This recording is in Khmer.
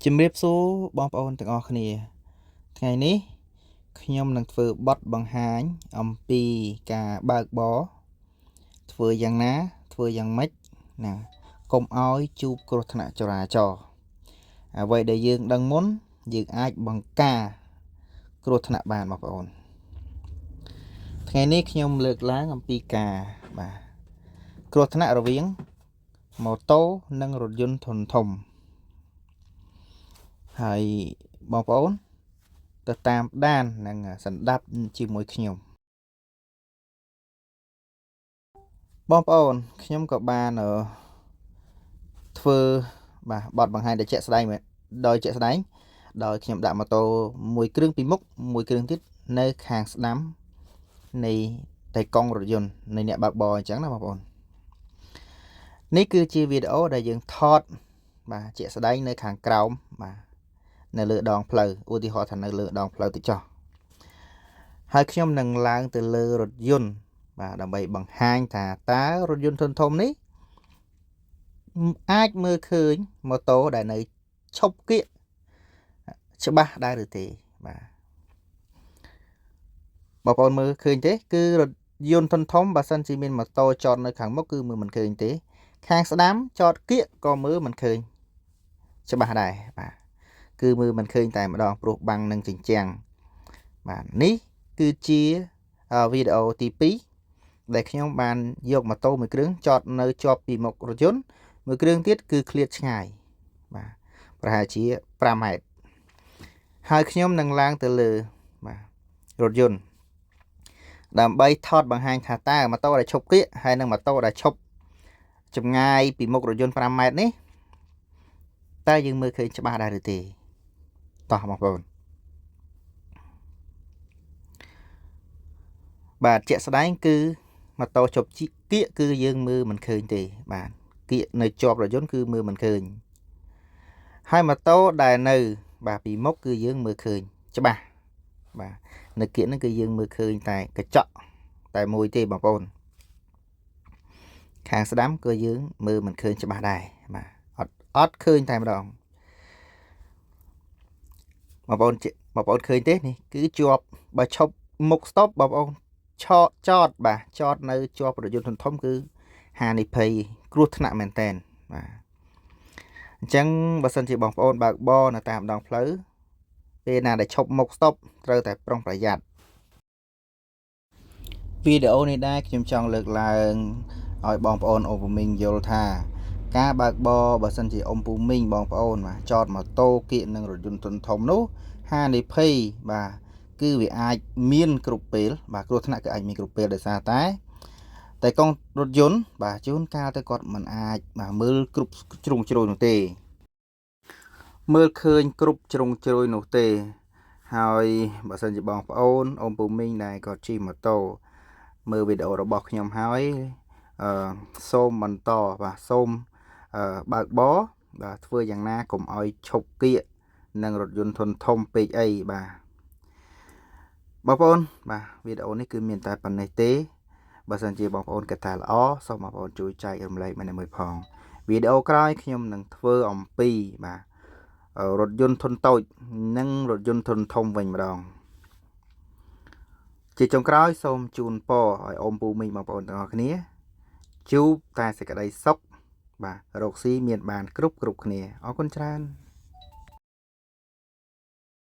ជំរាបសួរបងប្អូនទាំងអស់គ្នាថ្ងៃនេះខ្ញុំនឹងធ្វើបទបង្ហាញអំពីការបើកបរធ្វើយ៉ាងណាធ្វើយ៉ាងម៉េចណាកុំឲ្យជួបគ្រោះថ្នាក់ចរាចរណ៍អ្វីដែលយើងដឹងមុនយើងអាចបង្ការគ្រោះថ្នាក់បានបងប្អូនថ្ងៃនេះខ្ញុំលើកឡើងអំពីការគ្រោះថ្នាក់រវាងម៉ូតូនិងរថយន្តធំហើយបងប្អូនទៅតាមដាននិងសន្តាប់ជាមួយខ្ញុំបងប្អូនខ្ញុំក៏បានធ្វើបទបង្ហាញដោយជាក់ស្ដែងដោយខ្ញុំដាក់ម៉ូតូមួយគ្រឿងពីមុខមួយគ្រឿងទៀតនៅខាងស្ដាំនៃតែកង់រថយន្តនៃអ្នកបើកបរអញ្ចឹងណាបងប្អូននេះគឺជាវីដេអូដែលយើងថតជាក់ស្ដែងនៅខាងក្រោមនៅលើដងផ្លូវឧទាហរណ៍ថានៅលើដងផ្លូវទៅចុះហើយខ្ញុំនឹងឡើងទៅលើរថយន្តដើម្បីបង្ហាញថាតើរថយន្តធំនេះអាចមើលឃើញម៉ូតូដែលនៅឈប់គៀកច្បាស់ដែរឬទេបងប្អូនមើលឃើញទេគឺរថយន្តធំបើសិនជាមានម៉ូតូចតនៅខាងមុខគឺមើលមិនឃើញទេខាងស្ដាំចតគៀកក៏មើលមិនឃើញច្បាស់ដែរគឺមើលមិនឃើញតែម្ដងព្រោះបាំងនឹងជញ្ជាំងនេះគឺជាវីដេអូទី2ដែលខ្ញុំបានយកម៉ូតូមួយគ្រឿងចតនៅជាប់ពីមុខរថយន្តមួយគ្រឿងទៀតគឺឃ្លាតឆ្ងាយប្រហែលជា5ម៉ែត្រហើយខ្ញុំនឹងឡើងទៅលើរថយន្តដើម្បីថតបង្ហាញថាតើម៉ូតូដែលឈប់គៀកហើយនិងម៉ូតូដែលឈប់ចម្ងាយពីមុខរថយន្ត5ម៉ែត្រនេះតើយើងមើលឃើញច្បាស់ដែរឬទេតោះបងប្អូនជាក់ស្ដែងគឺម៉ូតូឈប់គៀកគឺយើងមើលមិនឃើញទេគៀកនៅជាប់រថយន្តគឺមើលមិនឃើញហើយម៉ូតូដែលនៅពីមុខគឺយើងមើលឃើញច្បាស់នៅគៀកហ្នឹងគឺយើងមើលឃើញតែកញ្ចក់តែមួយទេបងប្អូនខាងស្ដាំក៏យើងមើលមិនឃើញច្បាស់ដែរអត់ឃើញតែម្ដងបងប្អូនឃើញទេនេះគឺជាប់បើឈប់មុខ stop បងប្អូនចតនៅជាប់រថយន្តធំគឺហានិភ័យគ្រោះថ្នាក់មែនតើអញ្ចឹងបើសិនជាបងប្អូនបើកបរនៅតាមដងផ្លូវពេលណាដែលឈប់មុខ stop ត្រូវតែប្រុងប្រយ័ត្នវីដេអូនេះដែរខ្ញុំចង់លើកឡើងឲ្យបងប្អូនអូពូមីងយល់ថាការបើកបរបើសិនជាអ៊ំពូមីងបងប្អូនចតម៉ូតូគៀកនឹងរថយន្តធំនោះហានិភ័យគឺវាអាចមានគ្រប់ពេលគ្រោះថ្នាក់គឺអាចមានគ្រប់ពេលដោយសារតែកង់រថយន្តជួនកាលទៅគាត់មិនអាចមើលគ្រប់ជ្រុងជ្រោយនោះទេមើលឃើញគ្រប់ជ្រុងជ្រោយនោះទេហើយបើសិនជាបងប្អូនអ៊ំពូមីងដែលគាត់ជិះម៉ូតូមើលវីដេអូរបស់ខ្ញុំហើយសូមបន្តសូមបើកបរធ្វើយ៉ាងណាកុំឲ្យឈប់គៀកនឹងរថយន្តធំពេកអីបងប្អូនវីដេអូនេះគឺមានតែប៉ុណ្ណេះទេបើសិនជាបងប្អូនគិតថាល្អសូមបងប្អូនជួយចែករំលែកម្នាក់មួយផងវីដេអូក្រោយខ្ញុំនឹងធ្វើអំពីរថយន្តធុនតូចនិងរថយន្តធុនធំវិញម្ដងជាចុងក្រោយសូមជូនពរឲ្យអ៊ំពូមីងបងប្អូនទាំងអស់គ្នាជួបតែសេចក្តីសុខរកស៊ីមានបានគ្រប់គ្នាអរគុណច្រើន